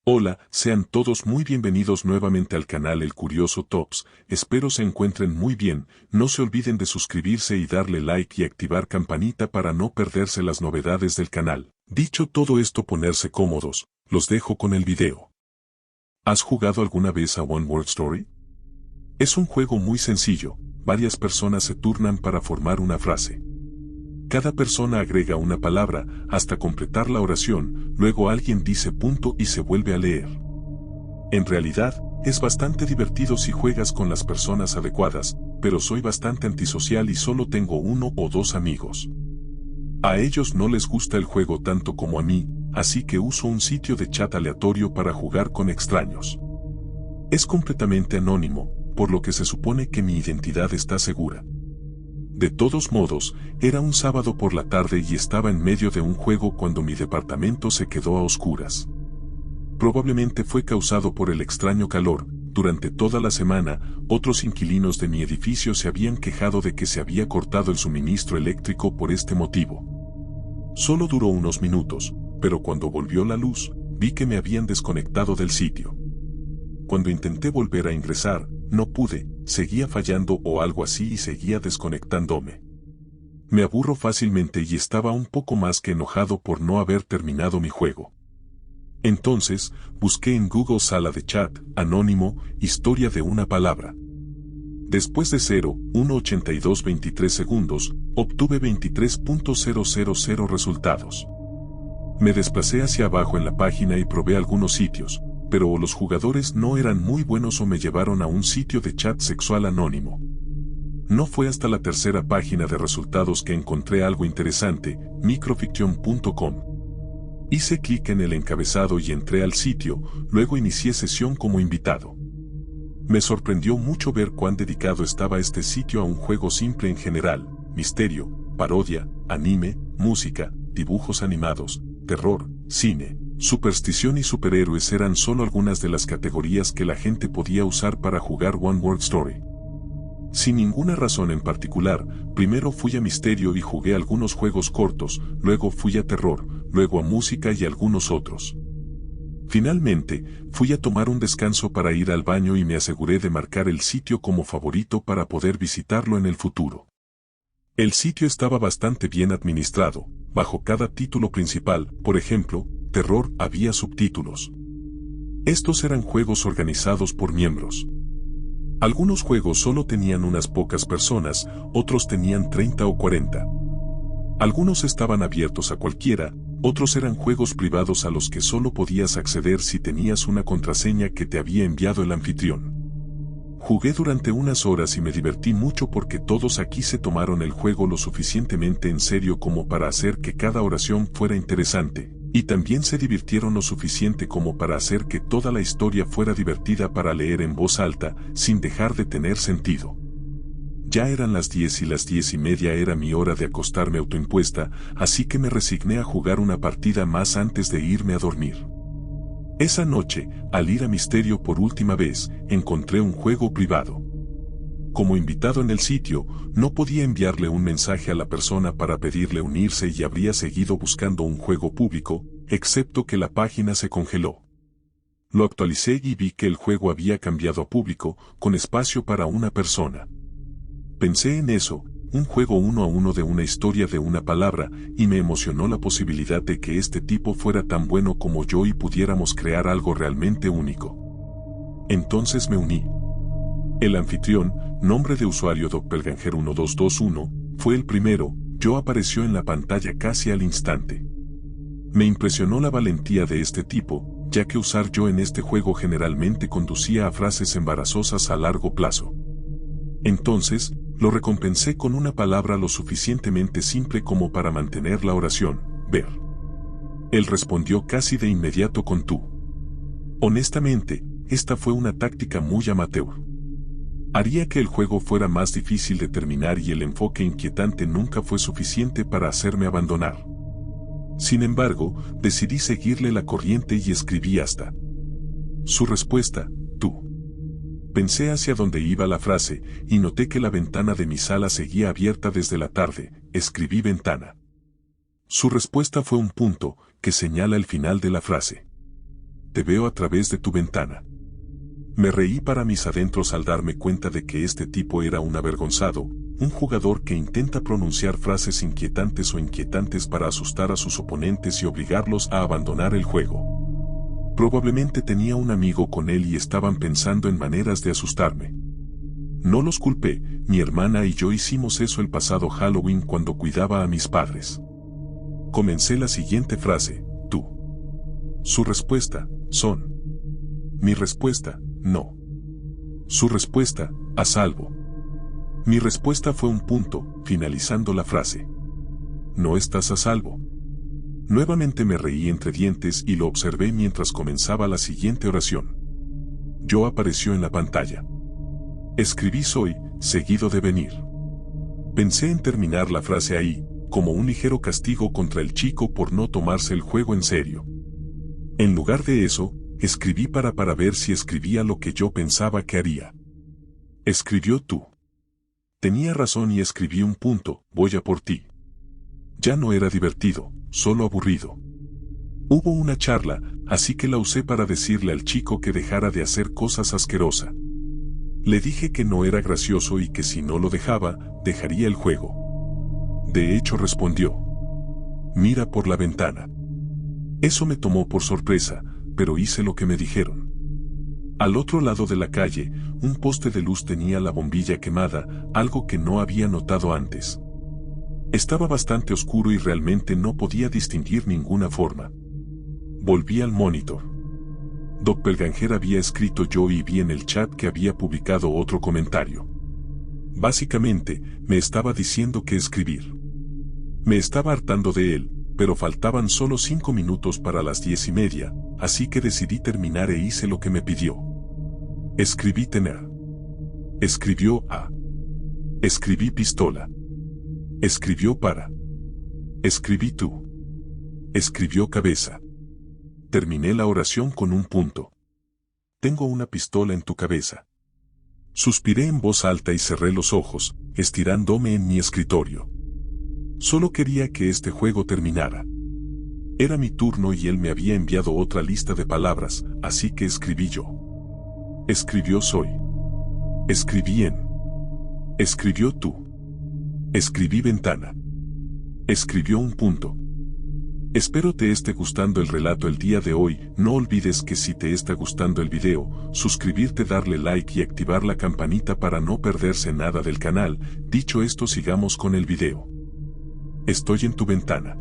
Hola, sean todos muy bienvenidos nuevamente al canal El Curioso Tops, espero se encuentren muy bien, no se olviden de suscribirse y darle like y activar campanita para no perderse las novedades del canal. Dicho todo esto, ponerse cómodos, los dejo con el video. ¿Has jugado alguna vez a One Word Story? Es un juego muy sencillo, varias personas se turnan para formar una frase. Cada persona agrega una palabra hasta completar la oración, luego alguien dice punto y se vuelve a leer. En realidad, es bastante divertido si juegas con las personas adecuadas, pero soy bastante antisocial y solo tengo uno o dos amigos. A ellos no les gusta el juego tanto como a mí, así que uso un sitio de chat aleatorio para jugar con extraños. Es completamente anónimo, por lo que se supone que mi identidad está segura. De todos modos, era un sábado por la tarde y estaba en medio de un juego cuando mi departamento se quedó a oscuras. Probablemente fue causado por el extraño calor. Durante toda la semana, otros inquilinos de mi edificio se habían quejado de que se había cortado el suministro eléctrico por este motivo. Solo duró unos minutos, pero cuando volvió la luz, vi que me habían desconectado del sitio. Cuando intenté volver a ingresar, no pude, seguía fallando o algo así y seguía desconectándome. Me aburro fácilmente y estaba un poco más que enojado por no haber terminado mi juego. Entonces, busqué en Google sala de chat, anónimo, historia de una palabra. Después de 0,18223 segundos, obtuve 23.000 resultados. Me desplacé hacia abajo en la página y probé algunos sitios, pero o los jugadores no eran muy buenos o me llevaron a un sitio de chat sexual anónimo. No fue hasta la tercera página de resultados que encontré algo interesante, microfiction.com. Hice clic en el encabezado y entré al sitio, luego inicié sesión como invitado. Me sorprendió mucho ver cuán dedicado estaba este sitio a un juego simple en general: misterio, parodia, anime, música, dibujos animados, terror, cine, superstición y superhéroes eran solo algunas de las categorías que la gente podía usar para jugar One Word Story. Sin ninguna razón en particular, primero fui a misterio y jugué algunos juegos cortos, luego fui a terror, luego a música y algunos otros. Finalmente, fui a tomar un descanso para ir al baño y me aseguré de marcar el sitio como favorito para poder visitarlo en el futuro. El sitio estaba bastante bien administrado. Bajo cada título principal, por ejemplo, terror, había subtítulos. Estos eran juegos organizados por miembros. Algunos juegos solo tenían unas pocas personas, otros tenían 30 o 40. Algunos estaban abiertos a cualquiera, otros eran juegos privados a los que solo podías acceder si tenías una contraseña que te había enviado el anfitrión. Jugué durante unas horas y me divertí mucho porque todos aquí se tomaron el juego lo suficientemente en serio como para hacer que cada oración fuera interesante, y también se divirtieron lo suficiente como para hacer que toda la historia fuera divertida para leer en voz alta, sin dejar de tener sentido. Ya eran las 10 y las 10:30 era mi hora de acostarme autoimpuesta, así que me resigné a jugar una partida más antes de irme a dormir. Esa noche, al ir a misterio por última vez, encontré un juego privado. Como invitado en el sitio, no podía enviarle un mensaje a la persona para pedirle unirse y habría seguido buscando un juego público, excepto que la página se congeló. Lo actualicé y vi que el juego había cambiado a público, con espacio para una persona. Pensé en eso, un juego 1 a 1 de una historia de una palabra, y me emocionó la posibilidad de que este tipo fuera tan bueno como yo y pudiéramos crear algo realmente único. Entonces me uní. El anfitrión, nombre de usuario Doppelganger1221, fue el primero. Yo apareció en la pantalla casi al instante. Me impresionó la valentía de este tipo, ya que usar yo en este juego generalmente conducía a frases embarazosas a largo plazo. Entonces, lo recompensé con una palabra lo suficientemente simple como para mantener la oración: ver. Él respondió casi de inmediato con tú. Honestamente, esta fue una táctica muy amateur. Haría que el juego fuera más difícil de terminar y el enfoque inquietante nunca fue suficiente para hacerme abandonar. Sin embargo, decidí seguirle la corriente y escribí hasta su respuesta: tú. Pensé hacia dónde iba la frase, y noté que la ventana de mi sala seguía abierta desde la tarde. Escribí ventana. Su respuesta fue un punto, que señala el final de la frase. te veo a través de tu ventana. Me reí para mis adentros al darme cuenta de que este tipo era un avergonzado, un jugador que intenta pronunciar frases inquietantes o inquietantes para asustar a sus oponentes y obligarlos a abandonar el juego. Probablemente tenía un amigo con él y estaban pensando en maneras de asustarme. No los culpé, mi hermana y yo hicimos eso el pasado Halloween cuando cuidaba a mis padres. Comencé la siguiente frase, tú. Su respuesta, son. Mi respuesta, no. Su respuesta, a salvo. Mi respuesta fue un punto, finalizando la frase. No estás a salvo. Nuevamente me reí entre dientes y lo observé mientras comenzaba la siguiente oración. Yo apareció en la pantalla. Escribí soy, seguido de venir. Pensé en terminar la frase ahí, como un ligero castigo contra el chico por no tomarse el juego en serio. En lugar de eso, escribí para ver si escribía lo que yo pensaba que haría. Escribió tú. Tenía razón y escribí un punto, voy a por ti. Ya no era divertido, solo aburrido. Hubo una charla, así que la usé para decirle al chico que dejara de hacer cosas asquerosas. Le dije que no era gracioso y que si no lo dejaba, dejaría el juego. De hecho respondió. Mira por la ventana. Eso me tomó por sorpresa, pero hice lo que me dijeron. Al otro lado de la calle, un poste de luz tenía la bombilla quemada, algo que no había notado antes. Estaba bastante oscuro y realmente no podía distinguir ninguna forma. Volví al monitor. Doppelganger había escrito yo y vi en el chat que había publicado otro comentario. Básicamente, me estaba diciendo qué escribir. Me estaba hartando de él, pero faltaban solo 5 minutos para las 10:30, así que decidí terminar e hice lo que me pidió. Escribí tener. Escribió a. Escribí pistola. Escribió para. Escribí tú. Escribió cabeza. Terminé la oración con un punto. Tengo una pistola en tu cabeza. Suspiré en voz alta y cerré los ojos, estirándome en mi escritorio. Solo quería que este juego terminara. Era mi turno y él me había enviado otra lista de palabras, así que escribí yo. Escribió soy. Escribí en. Escribió tú. Escribí ventana. Escribió un punto. Espero te esté gustando el relato el día de hoy. No olvides que si te está gustando el video, suscribirte, darle like y activar la campanita para no perderse nada del canal. Dicho esto, sigamos con el video. Estoy en tu ventana.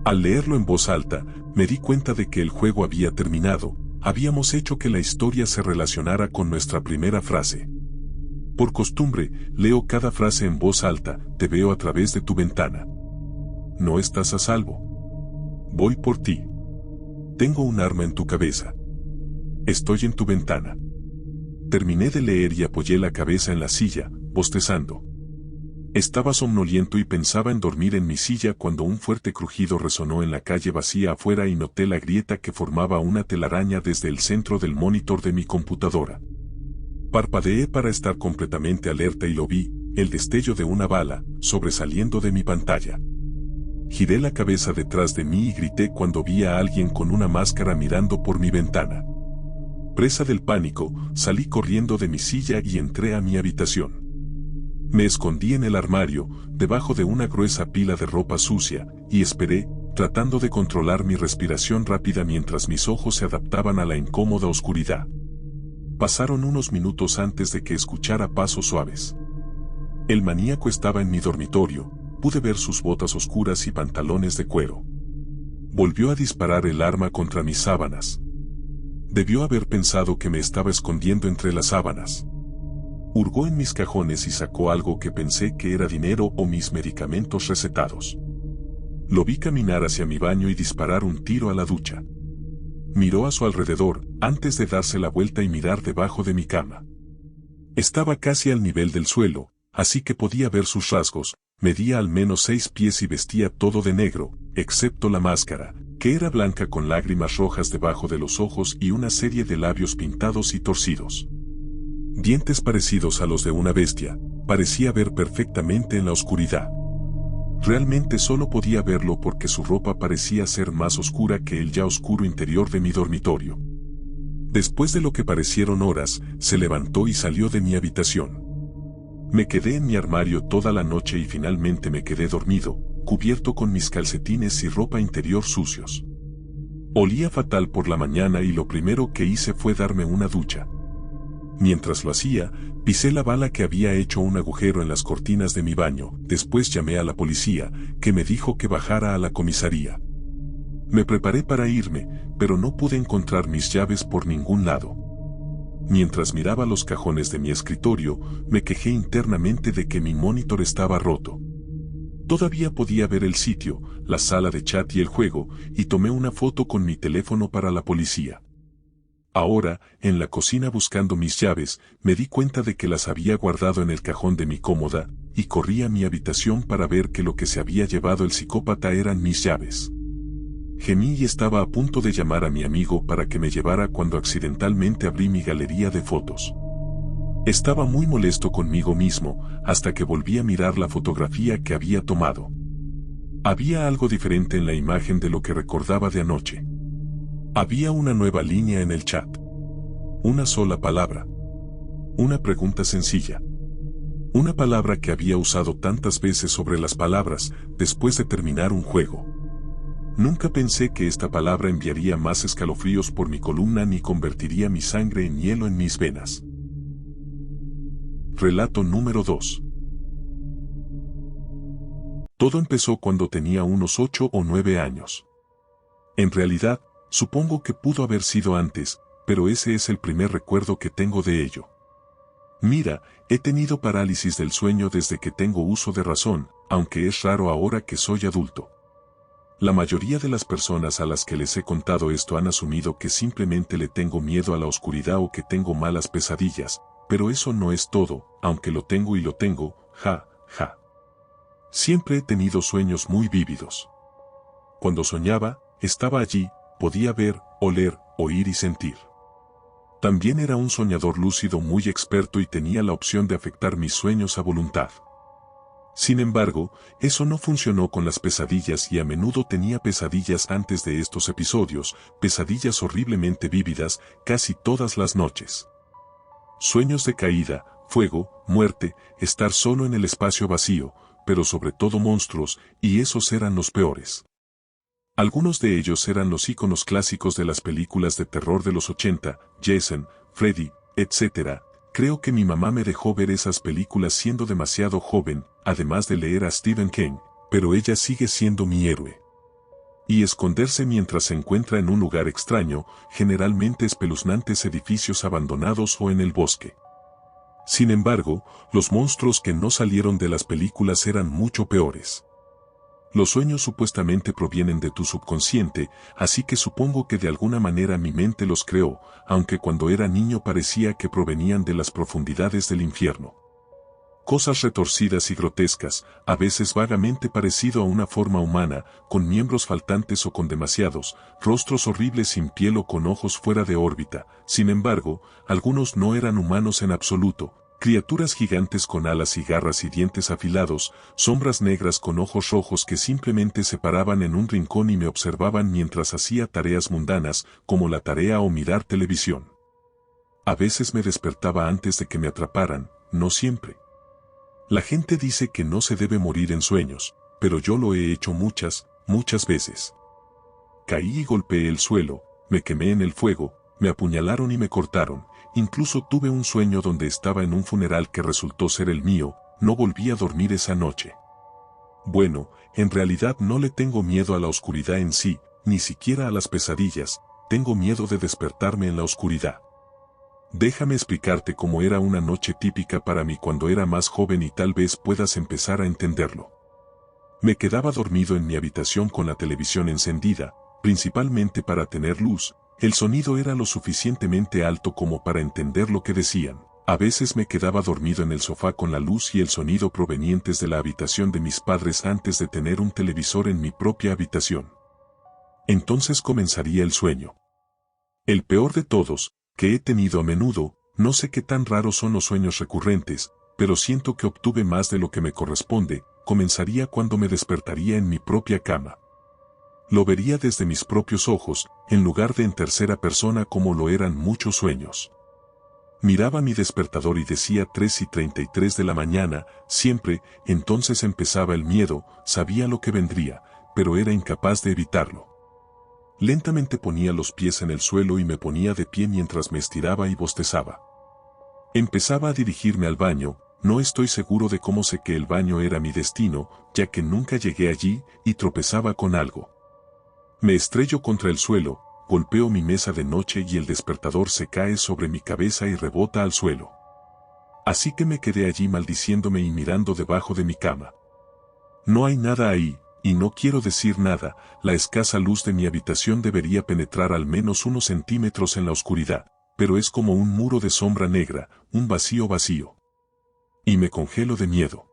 Al leerlo en voz alta, me di cuenta de que el juego había terminado. Habíamos hecho que la historia se relacionara con nuestra primera frase. Por costumbre, leo cada frase en voz alta, te veo a través de tu ventana. No estás a salvo. Voy por ti. Tengo un arma en tu cabeza. Estoy en tu ventana. Terminé de leer y apoyé la cabeza en la silla, bostezando. Estaba somnoliento y pensaba en dormir en mi silla cuando un fuerte crujido resonó en la calle vacía afuera y noté la grieta que formaba una telaraña desde el centro del monitor de mi computadora. Parpadeé para estar completamente alerta y lo vi, el destello de una bala, sobresaliendo de mi pantalla. Giré la cabeza detrás de mí y grité cuando vi a alguien con una máscara mirando por mi ventana. Presa del pánico, salí corriendo de mi silla y entré a mi habitación. Me escondí en el armario, debajo de una gruesa pila de ropa sucia, y esperé, tratando de controlar mi respiración rápida mientras mis ojos se adaptaban a la incómoda oscuridad. Pasaron unos minutos antes de que escuchara pasos suaves. El maníaco estaba en mi dormitorio. Pude ver sus botas oscuras y pantalones de cuero. Volvió a disparar el arma contra mis sábanas. Debió haber pensado que me estaba escondiendo entre las sábanas. Hurgó en mis cajones y sacó algo que pensé que era dinero o mis medicamentos recetados. Lo vi caminar hacia mi baño y disparar un tiro a la ducha. Miró a su alrededor, antes de darse la vuelta y mirar debajo de mi cama. Estaba casi al nivel del suelo, así que podía ver sus rasgos. Medía al menos 6 pies y vestía todo de negro, excepto la máscara, que era blanca con lágrimas rojas debajo de los ojos y una serie de labios pintados y torcidos. Dientes parecidos a los de una bestia, parecía ver perfectamente en la oscuridad. Realmente solo podía verlo porque su ropa parecía ser más oscura que el ya oscuro interior de mi dormitorio. Después de lo que parecieron horas, se levantó y salió de mi habitación. Me quedé en mi armario toda la noche y finalmente me quedé dormido, cubierto con mis calcetines y ropa interior sucios. Olía fatal por la mañana y lo primero que hice fue darme una ducha. Mientras lo hacía, pisé la bala que había hecho un agujero en las cortinas de mi baño. Después llamé a la policía, que me dijo que bajara a la comisaría. Me preparé para irme, pero no pude encontrar mis llaves por ningún lado. Mientras miraba los cajones de mi escritorio, me quejé internamente de que mi monitor estaba roto. Todavía podía ver el sitio, la sala de chat y el juego, y tomé una foto con mi teléfono para la policía. Ahora, en la cocina buscando mis llaves, me di cuenta de que las había guardado en el cajón de mi cómoda, y corrí a mi habitación para ver que lo que se había llevado el psicópata eran mis llaves. Gemí y estaba a punto de llamar a mi amigo para que me llevara cuando accidentalmente abrí mi galería de fotos. Estaba muy molesto conmigo mismo, hasta que volví a mirar la fotografía que había tomado. Había algo diferente en la imagen de lo que recordaba de anoche. Había una nueva línea en el chat. Una sola palabra. Una pregunta sencilla. Una palabra que había usado tantas veces sobre las palabras, después de terminar un juego. Nunca pensé que esta palabra enviaría más escalofríos por mi columna ni convertiría mi sangre en hielo en mis venas. Relato número 2. Todo empezó cuando tenía unos 8 o 9 años. En realidad, supongo que pudo haber sido antes, pero ese es el primer recuerdo que tengo de ello. Mira, he tenido parálisis del sueño desde que tengo uso de razón, aunque es raro ahora que soy adulto. La mayoría de las personas a las que les he contado esto han asumido que simplemente le tengo miedo a la oscuridad o que tengo malas pesadillas, pero eso no es todo, aunque lo tengo y lo tengo, ja, ja. Siempre he tenido sueños muy vívidos. Cuando soñaba, estaba allí, podía ver, oler, oír y sentir. También era un soñador lúcido muy experto y tenía la opción de afectar mis sueños a voluntad. Sin embargo, eso no funcionó con las pesadillas y a menudo tenía pesadillas antes de estos episodios, pesadillas horriblemente vívidas, casi todas las noches. Sueños de caída, fuego, muerte, estar solo en el espacio vacío, pero sobre todo monstruos, y esos eran los peores. Algunos de ellos eran los íconos clásicos de las películas de terror de los 80, Jason, Freddy, etc. Creo que mi mamá me dejó ver esas películas siendo demasiado joven, además de leer a Stephen King, pero ella sigue siendo mi héroe. Y esconderse mientras se encuentra en un lugar extraño, generalmente espeluznantes edificios abandonados o en el bosque. Sin embargo, los monstruos que no salieron de las películas eran mucho peores. Los sueños supuestamente provienen de tu subconsciente, así que supongo que de alguna manera mi mente los creó, aunque cuando era niño parecía que provenían de las profundidades del infierno. Cosas retorcidas y grotescas, a veces vagamente parecido a una forma humana, con miembros faltantes o con demasiados, rostros horribles sin piel o con ojos fuera de órbita. Sin embargo, algunos no eran humanos en absoluto. Criaturas gigantes con alas y garras y dientes afilados, sombras negras con ojos rojos que simplemente se paraban en un rincón y me observaban mientras hacía tareas mundanas, como la tarea o mirar televisión. A veces me despertaba antes de que me atraparan, no siempre. La gente dice que no se debe morir en sueños, pero yo lo he hecho muchas veces. Caí y golpeé el suelo, me quemé en el fuego, me apuñalaron y me cortaron. Incluso tuve un sueño donde estaba en un funeral que resultó ser el mío, no volví a dormir esa noche. Bueno, en realidad no le tengo miedo a la oscuridad en sí, ni siquiera a las pesadillas, tengo miedo de despertarme en la oscuridad. Déjame explicarte cómo era una noche típica para mí cuando era más joven y tal vez puedas empezar a entenderlo. Me quedaba dormido en mi habitación con la televisión encendida, principalmente para tener luz. El sonido era lo suficientemente alto como para entender lo que decían. A veces me quedaba dormido en el sofá con la luz y el sonido provenientes de la habitación de mis padres antes de tener un televisor en mi propia habitación. Entonces comenzaría el sueño. El peor de todos, que he tenido a menudo, no sé qué tan raros son los sueños recurrentes, pero siento que obtuve más de lo que me corresponde, comenzaría cuando me despertaría en mi propia cama. Lo vería desde mis propios ojos, en lugar de en tercera persona como lo eran muchos sueños. Miraba mi despertador y decía 3:33 de la mañana, siempre, entonces empezaba el miedo, sabía lo que vendría, pero era incapaz de evitarlo. Lentamente ponía los pies en el suelo y me ponía de pie mientras me estiraba y bostezaba. Empezaba a dirigirme al baño, no estoy seguro de cómo sé que el baño era mi destino, ya que nunca llegué allí, y tropezaba con algo. Me estrello contra el suelo, golpeo mi mesa de noche y el despertador se cae sobre mi cabeza y rebota al suelo. Así que me quedé allí maldiciéndome y mirando debajo de mi cama. No hay nada ahí, y no quiero decir nada, la escasa luz de mi habitación debería penetrar al menos unos centímetros en la oscuridad, pero es como un muro de sombra negra, un vacío vacío. Y me congelo de miedo.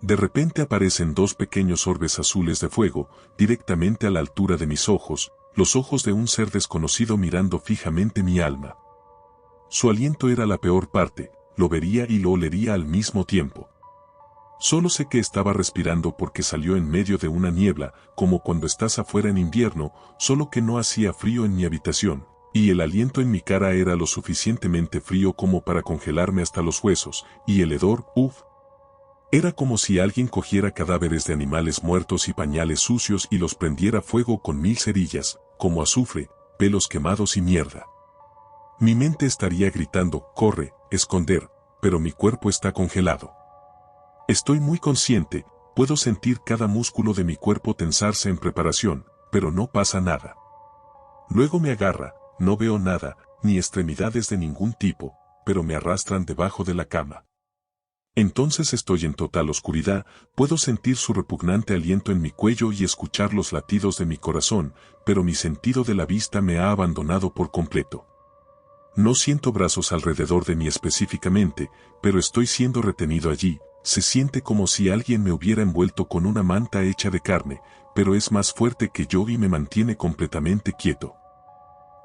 De repente aparecen dos pequeños orbes azules de fuego, directamente a la altura de mis ojos, los ojos de un ser desconocido mirando fijamente mi alma. Su aliento era la peor parte, lo vería y lo olería al mismo tiempo. Solo sé que estaba respirando porque salió en medio de una niebla, como cuando estás afuera en invierno, solo que no hacía frío en mi habitación, y el aliento en mi cara era lo suficientemente frío como para congelarme hasta los huesos, y el hedor, era como si alguien cogiera cadáveres de animales muertos y pañales sucios y los prendiera fuego con 1000 cerillas, como azufre, pelos quemados y mierda. Mi mente estaría gritando, corre, esconder, pero mi cuerpo está congelado. Estoy muy consciente, puedo sentir cada músculo de mi cuerpo tensarse en preparación, pero no pasa nada. Luego me agarra, no veo nada, ni extremidades de ningún tipo, pero me arrastran debajo de la cama. Entonces estoy en total oscuridad, puedo sentir su repugnante aliento en mi cuello y escuchar los latidos de mi corazón, pero mi sentido de la vista me ha abandonado por completo. No siento brazos alrededor de mí específicamente, pero estoy siendo retenido allí, se siente como si alguien me hubiera envuelto con una manta hecha de carne, pero es más fuerte que yo y me mantiene completamente quieto.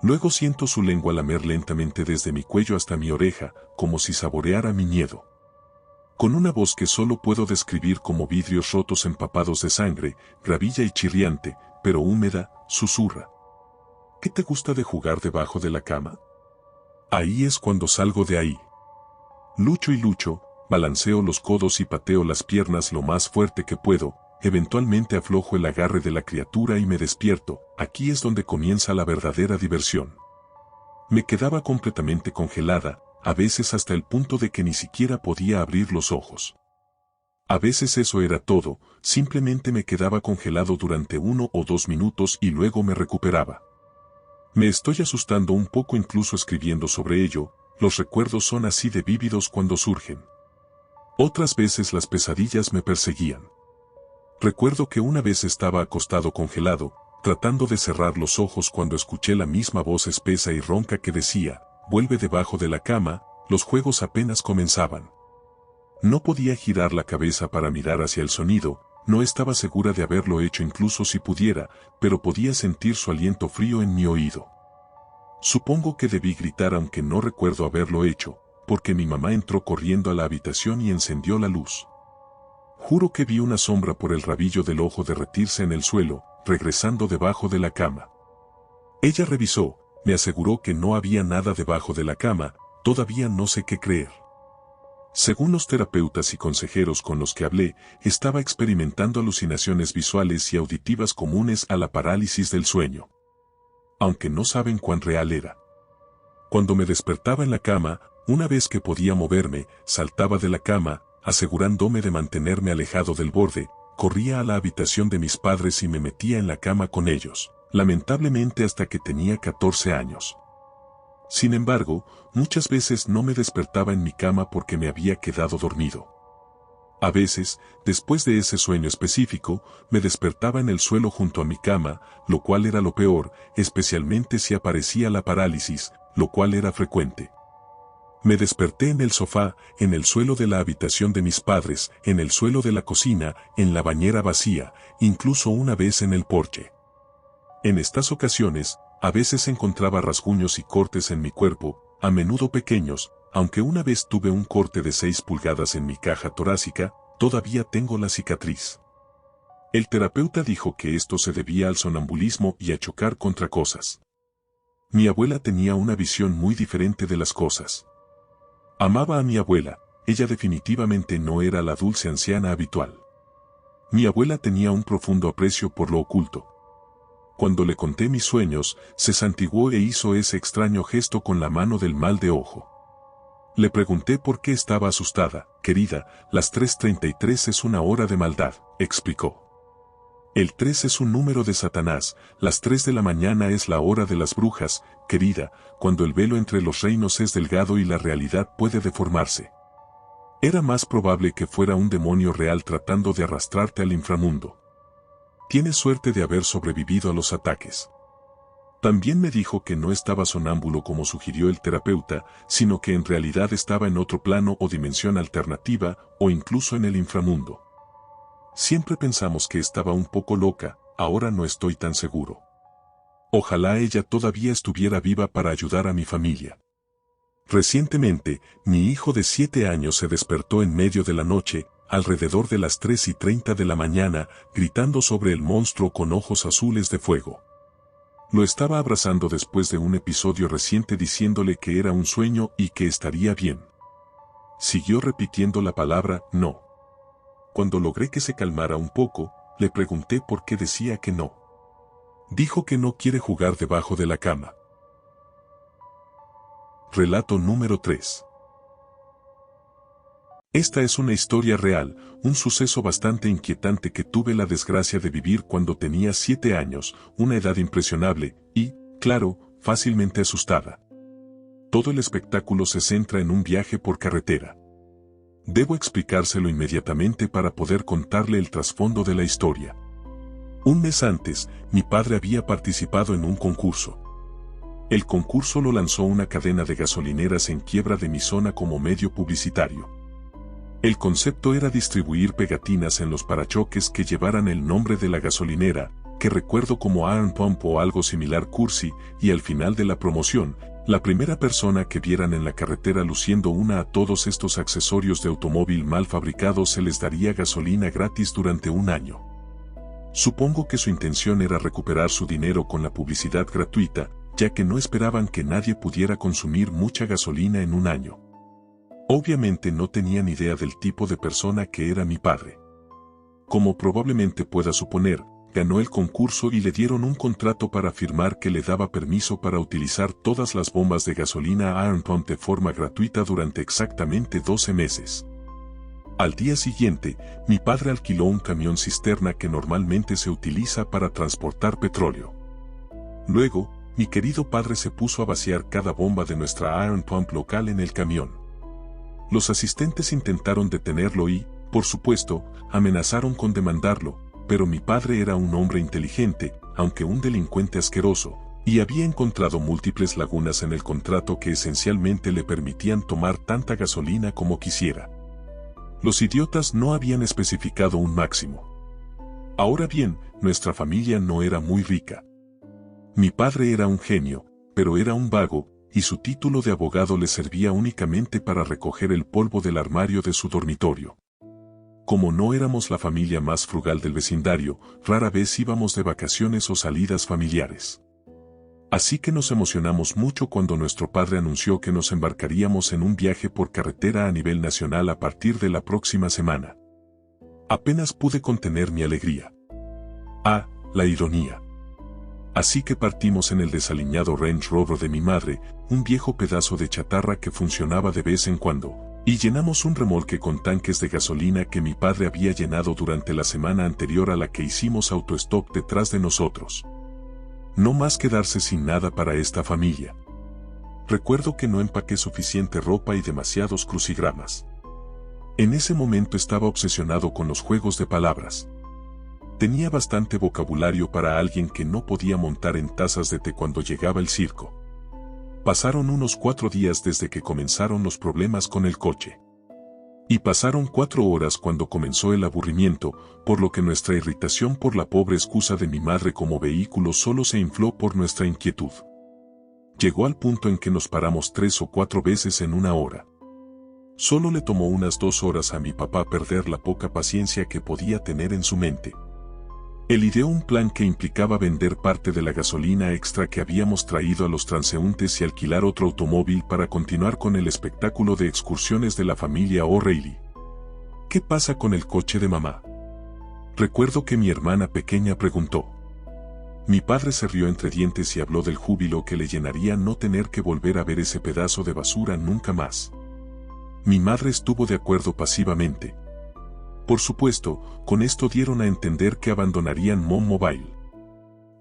Luego siento su lengua lamer lentamente desde mi cuello hasta mi oreja, como si saboreara mi miedo. Con una voz que solo puedo describir como vidrios rotos empapados de sangre, gravilla y chirriante, pero húmeda, susurra. ¿Qué te gusta de jugar debajo de la cama? Ahí es cuando salgo de ahí. Lucho y lucho, balanceo los codos y pateo las piernas lo más fuerte que puedo, eventualmente aflojo el agarre de la criatura y me despierto, aquí es donde comienza la verdadera diversión. Me quedaba completamente congelada, a veces hasta el punto de que ni siquiera podía abrir los ojos. A veces eso era todo, simplemente me quedaba congelado durante 1 o 2 minutos y luego me recuperaba. Me estoy asustando un poco incluso escribiendo sobre ello, los recuerdos son así de vívidos cuando surgen. Otras veces las pesadillas me perseguían. Recuerdo que una vez estaba acostado congelado, tratando de cerrar los ojos cuando escuché la misma voz espesa y ronca que decía, vuelve debajo de la cama, los juegos apenas comenzaban. No podía girar la cabeza para mirar hacia el sonido, no estaba segura de haberlo hecho incluso si pudiera, pero podía sentir su aliento frío en mi oído. Supongo que debí gritar aunque no recuerdo haberlo hecho, porque mi mamá entró corriendo a la habitación y encendió la luz. Juro que vi una sombra por el rabillo del ojo derretirse en el suelo, regresando debajo de la cama. Ella revisó, me aseguró que no había nada debajo de la cama, todavía no sé qué creer. Según los terapeutas y consejeros con los que hablé, estaba experimentando alucinaciones visuales y auditivas comunes a la parálisis del sueño. Aunque no saben cuán real era. Cuando me despertaba en la cama, una vez que podía moverme, saltaba de la cama, asegurándome de mantenerme alejado del borde, corría a la habitación de mis padres y me metía en la cama con ellos, lamentablemente hasta que tenía 14 años. Sin embargo, muchas veces no me despertaba en mi cama porque me había quedado dormido. A veces, después de ese sueño específico, me despertaba en el suelo junto a mi cama, lo cual era lo peor, especialmente si aparecía la parálisis, lo cual era frecuente. Me desperté en el sofá, en el suelo de la habitación de mis padres, en el suelo de la cocina, en la bañera vacía, incluso una vez en el porche. En estas ocasiones, a veces encontraba rasguños y cortes en mi cuerpo, a menudo pequeños, aunque una vez tuve un corte de 6 pulgadas en mi caja torácica, todavía tengo la cicatriz. El terapeuta dijo que esto se debía al sonambulismo y a chocar contra cosas. Mi abuela tenía una visión muy diferente de las cosas. Amaba a mi abuela, ella definitivamente no era la dulce anciana habitual. Mi abuela tenía un profundo aprecio por lo oculto. Cuando le conté mis sueños, se santiguó e hizo ese extraño gesto con la mano del mal de ojo. Le pregunté por qué estaba asustada. Querida, las 3:33 es una hora de maldad, explicó. El 3 es un número de Satanás, las 3 de la mañana es la hora de las brujas, querida, cuando el velo entre los reinos es delgado y la realidad puede deformarse. Era más probable que fuera un demonio real tratando de arrastrarte al inframundo. Tienes suerte de haber sobrevivido a los ataques. También me dijo que no estaba sonámbulo como sugirió el terapeuta, sino que en realidad estaba en otro plano o dimensión alternativa, o incluso en el inframundo. Siempre pensamos que estaba un poco loca, ahora no estoy tan seguro. Ojalá ella todavía estuviera viva para ayudar a mi familia. Recientemente, mi hijo de 7 años se despertó en medio de la noche, alrededor de las 3:30 de la mañana, gritando sobre el monstruo con ojos azules de fuego. Lo estaba abrazando después de un episodio reciente diciéndole que era un sueño y que estaría bien. Siguió repitiendo la palabra no. Cuando logré que se calmara un poco, le pregunté por qué decía que no. Dijo que no quiere jugar debajo de la cama. Relato número 3. Esta es una historia real, un suceso bastante inquietante que tuve la desgracia de vivir cuando tenía 7 años, una edad impresionable, y, claro, fácilmente asustada. Todo el espectáculo se centra en un viaje por carretera. Debo explicárselo inmediatamente para poder contarle el trasfondo de la historia. Un mes antes, mi padre había participado en un concurso. El concurso lo lanzó una cadena de gasolineras en quiebra de mi zona como medio publicitario. El concepto era distribuir pegatinas en los parachoques que llevaran el nombre de la gasolinera, que recuerdo como Iron Pump o algo similar cursi, y al final de la promoción, la primera persona que vieran en la carretera luciendo una a todos estos accesorios de automóvil mal fabricados se les daría gasolina gratis durante un año. Supongo que su intención era recuperar su dinero con la publicidad gratuita, ya que no esperaban que nadie pudiera consumir mucha gasolina en un año. Obviamente no tenían idea del tipo de persona que era mi padre. Como probablemente pueda suponer, ganó el concurso y le dieron un contrato para firmar que le daba permiso para utilizar todas las bombas de gasolina Iron Pump de forma gratuita durante exactamente 12 meses. Al día siguiente, mi padre alquiló un camión cisterna que normalmente se utiliza para transportar petróleo. Luego, mi querido padre se puso a vaciar cada bomba de nuestra Iron Pump local en el camión. Los asistentes intentaron detenerlo y, por supuesto, amenazaron con demandarlo, pero mi padre era un hombre inteligente, aunque un delincuente asqueroso, y había encontrado múltiples lagunas en el contrato que esencialmente le permitían tomar tanta gasolina como quisiera. Los idiotas no habían especificado un máximo. Ahora bien, nuestra familia no era muy rica. Mi padre era un genio, pero era un vago, y su título de abogado le servía únicamente para recoger el polvo del armario de su dormitorio. Como no éramos la familia más frugal del vecindario, rara vez íbamos de vacaciones o salidas familiares. Así que nos emocionamos mucho cuando nuestro padre anunció que nos embarcaríamos en un viaje por carretera a nivel nacional a partir de la próxima semana. Apenas pude contener mi alegría. Ah, la ironía. Así que partimos en el desaliñado Range Rover de mi madre, un viejo pedazo de chatarra que funcionaba de vez en cuando, y llenamos un remolque con tanques de gasolina que mi padre había llenado durante la semana anterior a la que hicimos autostop detrás de nosotros. No más quedarse sin nada para esta familia. Recuerdo que no empaqué suficiente ropa y demasiados crucigramas. En ese momento estaba obsesionado con los juegos de palabras. Tenía bastante vocabulario para alguien que no podía montar en tazas de té cuando llegaba el circo. Pasaron unos 4 días desde que comenzaron los problemas con el coche. Y pasaron 4 horas cuando comenzó el aburrimiento, por lo que nuestra irritación por la pobre excusa de mi madre como vehículo solo se infló por nuestra inquietud. Llegó al punto en que nos paramos 3 o 4 veces en una hora. Solo le tomó unas 2 horas a mi papá perder la poca paciencia que podía tener en su mente. Él ideó un plan que implicaba vender parte de la gasolina extra que habíamos traído a los transeúntes y alquilar otro automóvil para continuar con el espectáculo de excursiones de la familia O'Reilly. ¿Qué pasa con el coche de mamá? Recuerdo que mi hermana pequeña preguntó. Mi padre se rió entre dientes y habló del júbilo que le llenaría no tener que volver a ver ese pedazo de basura nunca más. Mi madre estuvo de acuerdo pasivamente. Por supuesto, con esto dieron a entender que abandonarían Mom Mobile.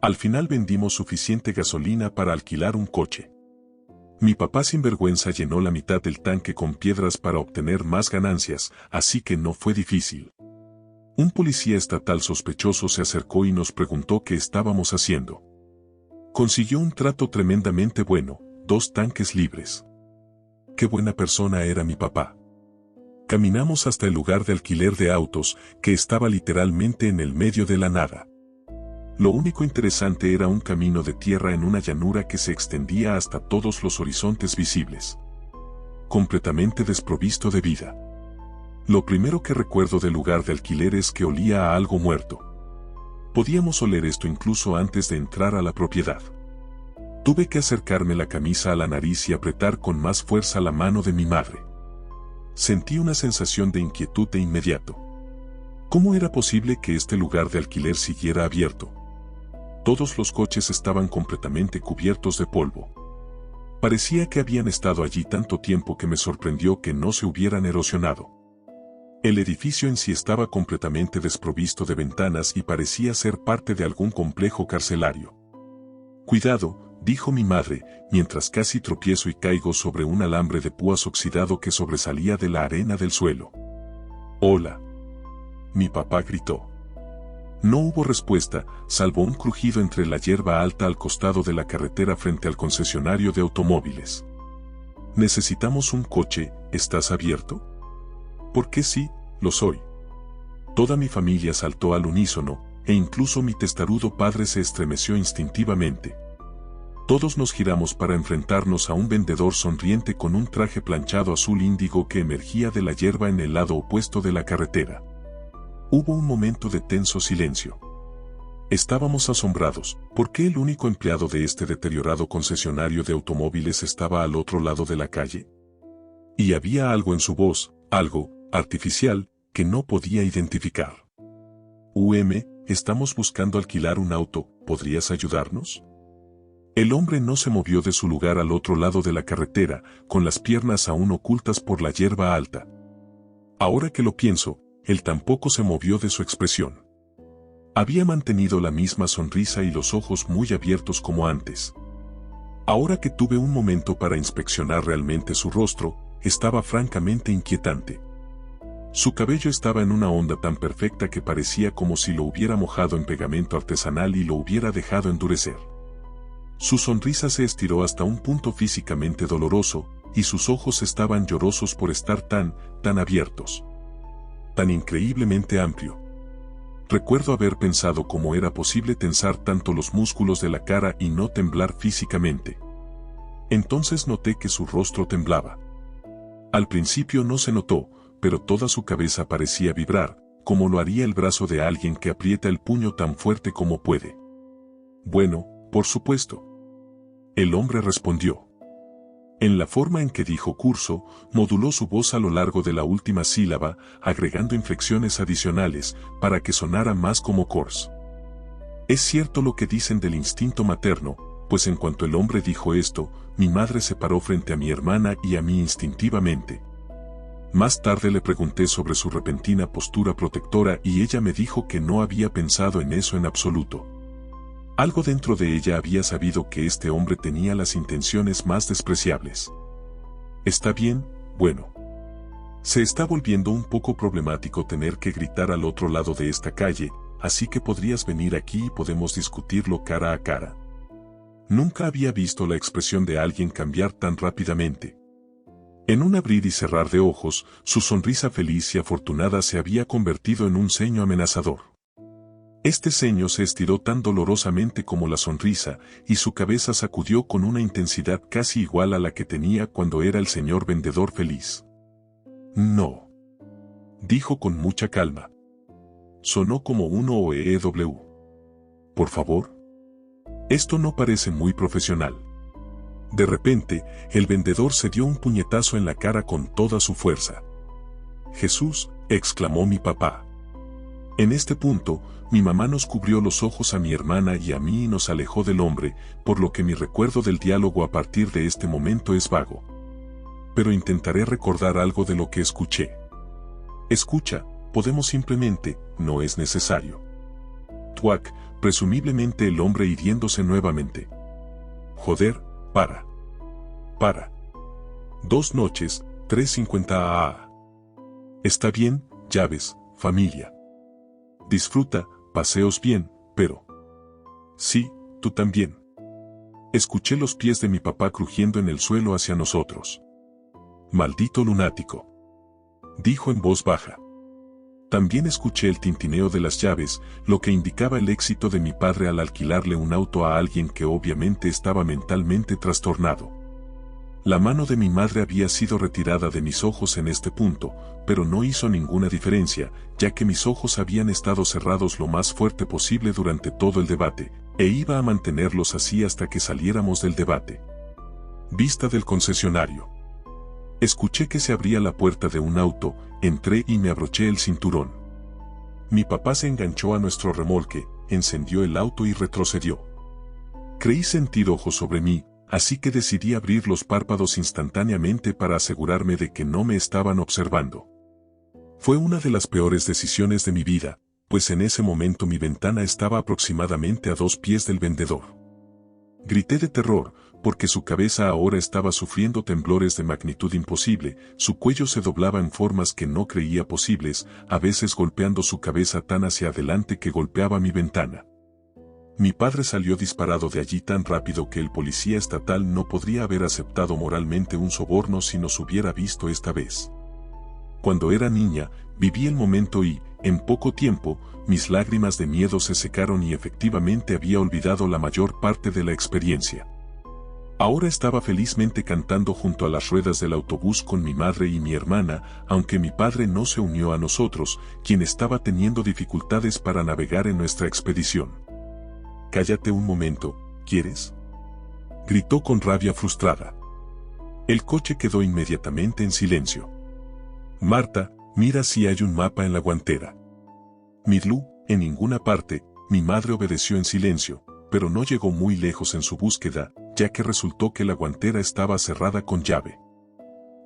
Al final vendimos suficiente gasolina para alquilar un coche. Mi papá sin vergüenza llenó la mitad del tanque con piedras para obtener más ganancias, así que no fue difícil. Un policía estatal sospechoso se acercó y nos preguntó qué estábamos haciendo. Consiguió un trato tremendamente bueno, 2 tanques libres. Qué buena persona era mi papá. Caminamos hasta el lugar de alquiler de autos, que estaba literalmente en el medio de la nada. Lo único interesante era un camino de tierra en una llanura que se extendía hasta todos los horizontes visibles. Completamente desprovisto de vida. Lo primero que recuerdo del lugar de alquiler es que olía a algo muerto. Podíamos oler esto incluso antes de entrar a la propiedad. Tuve que acercarme la camisa a la nariz y apretar con más fuerza la mano de mi madre. Sentí una sensación de inquietud de inmediato. ¿Cómo era posible que este lugar de alquiler siguiera abierto? Todos los coches estaban completamente cubiertos de polvo. Parecía que habían estado allí tanto tiempo que me sorprendió que no se hubieran erosionado. El edificio en sí estaba completamente desprovisto de ventanas y parecía ser parte de algún complejo carcelario. Cuidado, dijo mi madre, mientras casi tropiezo y caigo sobre un alambre de púas oxidado que sobresalía de la arena del suelo. Hola. Mi papá gritó. No hubo respuesta, salvo un crujido entre la hierba alta al costado de la carretera frente al concesionario de automóviles. Necesitamos un coche, ¿estás abierto? ¿Por qué sí, lo soy? Toda mi familia saltó al unísono, e incluso mi testarudo padre se estremeció instintivamente. Todos nos giramos para enfrentarnos a un vendedor sonriente con un traje planchado azul índigo que emergía de la hierba en el lado opuesto de la carretera. Hubo un momento de tenso silencio. Estábamos asombrados, ¿por qué el único empleado de este deteriorado concesionario de automóviles estaba al otro lado de la calle? Y había algo en su voz, algo artificial, que no podía identificar. Estamos buscando alquilar un auto, ¿podrías ayudarnos? El hombre no se movió de su lugar al otro lado de la carretera, con las piernas aún ocultas por la hierba alta. Ahora que lo pienso, él tampoco se movió de su expresión. Había mantenido la misma sonrisa y los ojos muy abiertos como antes. Ahora que tuve un momento para inspeccionar realmente su rostro, estaba francamente inquietante. Su cabello estaba en una onda tan perfecta que parecía como si lo hubiera mojado en pegamento artesanal y lo hubiera dejado endurecer. Su sonrisa se estiró hasta un punto físicamente doloroso, y sus ojos estaban llorosos por estar tan abiertos. Tan increíblemente amplio. Recuerdo haber pensado cómo era posible tensar tanto los músculos de la cara y no temblar físicamente. Entonces noté que su rostro temblaba. Al principio no se notó, pero toda su cabeza parecía vibrar, como lo haría el brazo de alguien que aprieta el puño tan fuerte como puede. Bueno, por supuesto. El hombre respondió. En la forma en que dijo curso, moduló su voz a lo largo de la última sílaba, agregando inflexiones adicionales, para que sonara más como course. Es cierto lo que dicen del instinto materno, pues en cuanto el hombre dijo esto, mi madre se paró frente a mi hermana y a mí instintivamente. Más tarde le pregunté sobre su repentina postura protectora y ella me dijo que no había pensado en eso en absoluto. Algo dentro de ella había sabido que este hombre tenía las intenciones más despreciables. Está bien, bueno. Se está volviendo un poco problemático tener que gritar al otro lado de esta calle, así que podrías venir aquí y podemos discutirlo cara a cara. Nunca había visto la expresión de alguien cambiar tan rápidamente. En un abrir y cerrar de ojos, su sonrisa feliz y afortunada se había convertido en un ceño amenazador. Este ceño se estiró tan dolorosamente como la sonrisa, y su cabeza sacudió con una intensidad casi igual a la que tenía cuando era el señor vendedor feliz. No. Dijo con mucha calma. Sonó como un OEW. Por favor. Esto no parece muy profesional. De repente, el vendedor se dio un puñetazo en la cara con toda su fuerza. Jesús, exclamó mi papá. En este punto, mi mamá nos cubrió los ojos a mi hermana y a mí y nos alejó del hombre, por lo que mi recuerdo del diálogo a partir de este momento es vago. Pero intentaré recordar algo de lo que escuché. Escucha, podemos simplemente, no es necesario. Tuac, presumiblemente el hombre hiriéndose nuevamente. Joder, para. 2 noches, 3:50 a. Está bien, llaves, familia. Disfruta, paseos bien, pero... Sí, tú también. Escuché los pies de mi papá crujiendo en el suelo hacia nosotros. Maldito lunático. Dijo en voz baja. También escuché el tintineo de las llaves, lo que indicaba el éxito de mi padre al alquilarle un auto a alguien que obviamente estaba mentalmente trastornado. La mano de mi madre había sido retirada de mis ojos en este punto, pero no hizo ninguna diferencia, ya que mis ojos habían estado cerrados lo más fuerte posible durante todo el debate, e iba a mantenerlos así hasta que saliéramos del debate. Vista del concesionario. Escuché que se abría la puerta de un auto, entré y me abroché el cinturón. Mi papá se enganchó a nuestro remolque, encendió el auto y retrocedió. Creí sentir ojos sobre mí, así que decidí abrir los párpados instantáneamente para asegurarme de que no me estaban observando. Fue una de las peores decisiones de mi vida, pues en ese momento mi ventana estaba aproximadamente a 2 pies del vendedor. Grité de terror, porque su cabeza ahora estaba sufriendo temblores de magnitud imposible, su cuello se doblaba en formas que no creía posibles, a veces golpeando su cabeza tan hacia adelante que golpeaba mi ventana. Mi padre salió disparado de allí tan rápido que el policía estatal no podría haber aceptado moralmente un soborno si nos hubiera visto esta vez. Cuando era niña, viví el momento y, en poco tiempo, mis lágrimas de miedo se secaron y efectivamente había olvidado la mayor parte de la experiencia. Ahora estaba felizmente cantando junto a las ruedas del autobús con mi madre y mi hermana, aunque mi padre no se unió a nosotros, quien estaba teniendo dificultades para navegar en nuestra expedición. «Cállate un momento, ¿quieres?», gritó con rabia frustrada. El coche quedó inmediatamente en silencio. «Marta, mira si hay un mapa en la guantera». «Mirlu, en ninguna parte», mi madre obedeció en silencio, pero no llegó muy lejos en su búsqueda, ya que resultó que la guantera estaba cerrada con llave.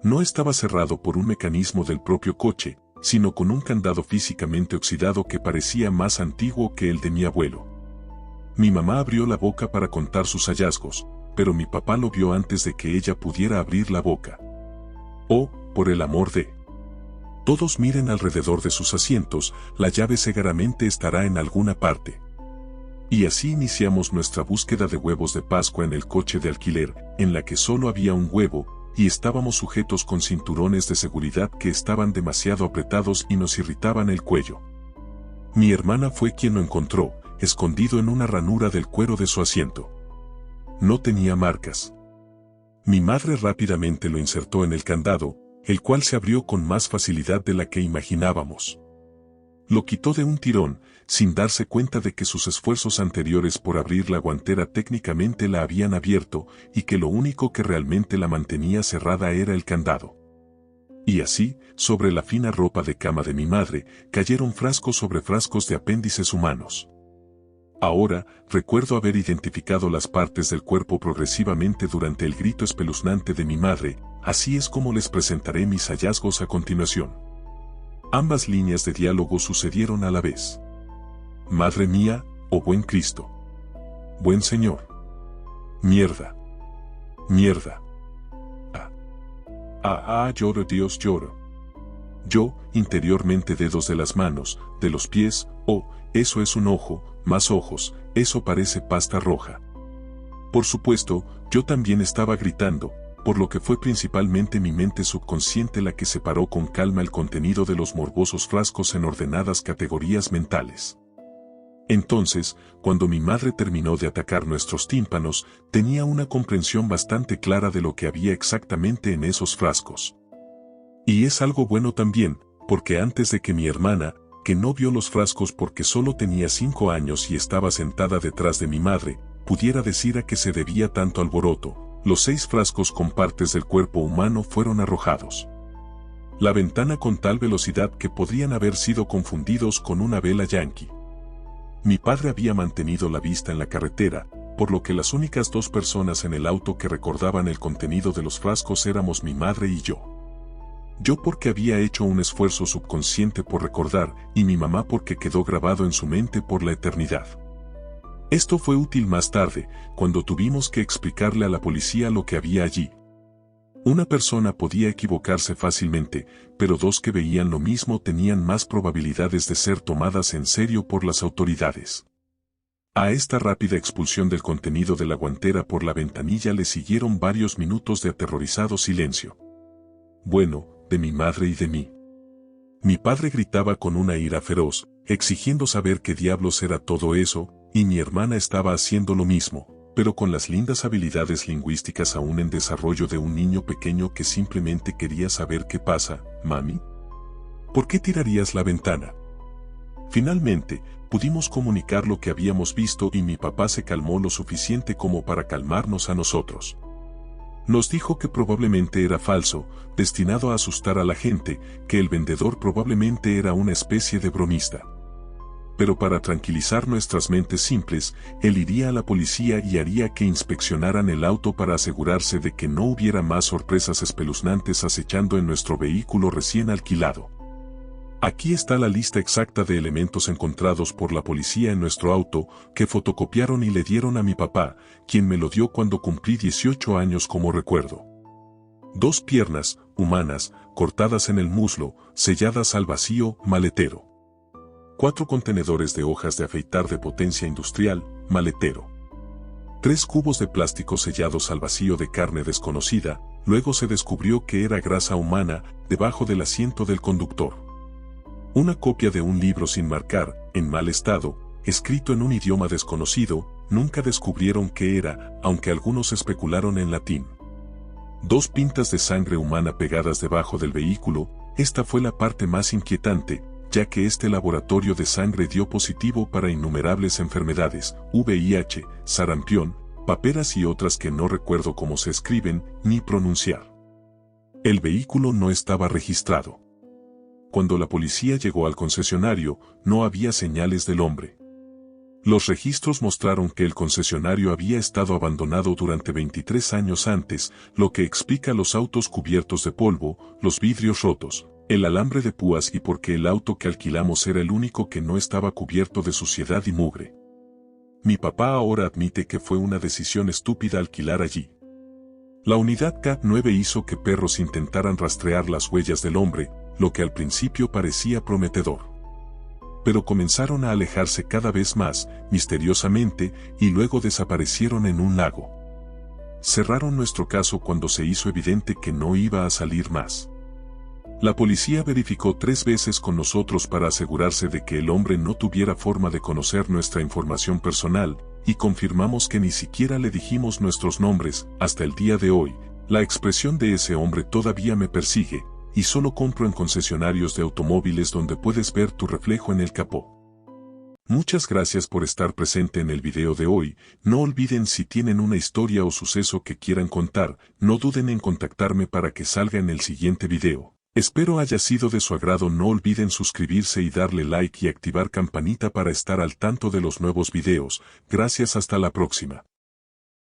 No estaba cerrado por un mecanismo del propio coche, sino con un candado físicamente oxidado que parecía más antiguo que el de mi abuelo. Mi mamá abrió la boca para contar sus hallazgos, pero mi papá lo vio antes de que ella pudiera abrir la boca. «Oh, por el amor de...». Todos miren alrededor de sus asientos, la llave seguramente estará en alguna parte. Y así iniciamos nuestra búsqueda de huevos de Pascua en el coche de alquiler, en la que solo había un huevo, y estábamos sujetos con cinturones de seguridad que estaban demasiado apretados y nos irritaban el cuello. Mi hermana fue quien lo encontró, escondido en una ranura del cuero de su asiento. No tenía marcas. Mi madre rápidamente lo insertó en el candado, el cual se abrió con más facilidad de la que imaginábamos. Lo quitó de un tirón, sin darse cuenta de que sus esfuerzos anteriores por abrir la guantera técnicamente la habían abierto, y que lo único que realmente la mantenía cerrada era el candado. Y así, sobre la fina ropa de cama de mi madre, cayeron frascos sobre frascos de apéndices humanos. Ahora, recuerdo haber identificado las partes del cuerpo progresivamente durante el grito espeluznante de mi madre, así es como les presentaré mis hallazgos a continuación. Ambas líneas de diálogo sucedieron a la vez. «Madre mía, oh buen Cristo. Buen Señor. Mierda. Mierda. Lloro Dios, lloro». Yo, interiormente dedos de las manos, de los pies, «Oh, eso es un ojo, más ojos, eso parece pasta roja». Por supuesto, yo también estaba gritando, por lo que fue principalmente mi mente subconsciente la que separó con calma el contenido de los morbosos frascos en ordenadas categorías mentales. Entonces, cuando mi madre terminó de atacar nuestros tímpanos, tenía una comprensión bastante clara de lo que había exactamente en esos frascos. Y es algo bueno también, porque antes de que mi hermana, que no vio los frascos porque solo tenía 5 años y estaba sentada detrás de mi madre, pudiera decir a qué se debía tanto alboroto, los 6 frascos con partes del cuerpo humano fueron arrojados. La ventana con tal velocidad que podrían haber sido confundidos con una vela yankee. Mi padre había mantenido la vista en la carretera, por lo que las únicas 2 personas en el auto que recordaban el contenido de los frascos éramos mi madre y yo. Yo porque había hecho un esfuerzo subconsciente por recordar, y mi mamá porque quedó grabado en su mente por la eternidad. Esto fue útil más tarde, cuando tuvimos que explicarle a la policía lo que había allí. Una persona podía equivocarse fácilmente, pero 2 que veían lo mismo tenían más probabilidades de ser tomadas en serio por las autoridades. A esta rápida expulsión del contenido de la guantera por la ventanilla le siguieron varios minutos de aterrorizado silencio. Bueno, de mi madre y de mí. Mi padre gritaba con una ira feroz, exigiendo saber qué diablos era todo eso, y mi hermana estaba haciendo lo mismo, pero con las lindas habilidades lingüísticas aún en desarrollo de un niño pequeño que simplemente quería saber qué pasa, mami. ¿Por qué tirarías la ventana? Finalmente, pudimos comunicar lo que habíamos visto y mi papá se calmó lo suficiente como para calmarnos a nosotros. Nos dijo que probablemente era falso, destinado a asustar a la gente, que el vendedor probablemente era una especie de bromista. Pero para tranquilizar nuestras mentes simples, él iría a la policía y haría que inspeccionaran el auto para asegurarse de que no hubiera más sorpresas espeluznantes acechando en nuestro vehículo recién alquilado. Aquí está la lista exacta de elementos encontrados por la policía en nuestro auto, que fotocopiaron y le dieron a mi papá, quien me lo dio cuando cumplí 18 años como recuerdo. 2 piernas, humanas, cortadas en el muslo, selladas al vacío, maletero. 4 contenedores de hojas de afeitar de potencia industrial, maletero. 3 cubos de plástico sellados al vacío de carne desconocida, luego se descubrió que era grasa humana, debajo del asiento del conductor. Una copia de un libro sin marcar, en mal estado, escrito en un idioma desconocido, nunca descubrieron qué era, aunque algunos especularon en latín. 2 pintas de sangre humana pegadas debajo del vehículo, esta fue la parte más inquietante, ya que este laboratorio de sangre dio positivo para innumerables enfermedades, VIH, sarampión, paperas y otras que no recuerdo cómo se escriben, ni pronunciar. El vehículo no estaba registrado. Cuando la policía llegó al concesionario, no había señales del hombre. Los registros mostraron que el concesionario había estado abandonado durante 23 años antes, lo que explica los autos cubiertos de polvo, los vidrios rotos, el alambre de púas y porque el auto que alquilamos era el único que no estaba cubierto de suciedad y mugre. Mi papá ahora admite que fue una decisión estúpida alquilar allí. La unidad K9 hizo que perros intentaran rastrear las huellas del hombre, lo que al principio parecía prometedor. Pero comenzaron a alejarse cada vez más, misteriosamente, y luego desaparecieron en un lago. Cerraron nuestro caso cuando se hizo evidente que no iba a salir más. La policía verificó 3 veces con nosotros para asegurarse de que el hombre no tuviera forma de conocer nuestra información personal, y confirmamos que ni siquiera le dijimos nuestros nombres. Hasta el día de hoy, la expresión de ese hombre todavía me persigue, y solo compro en concesionarios de automóviles donde puedes ver tu reflejo en el capó. Muchas gracias por estar presente en el video de hoy. No olviden, si tienen una historia o suceso que quieran contar, no duden en contactarme para que salga en el siguiente video. Espero haya sido de su agrado. No olviden suscribirse y darle like y activar campanita para estar al tanto de los nuevos videos. Gracias, hasta la próxima.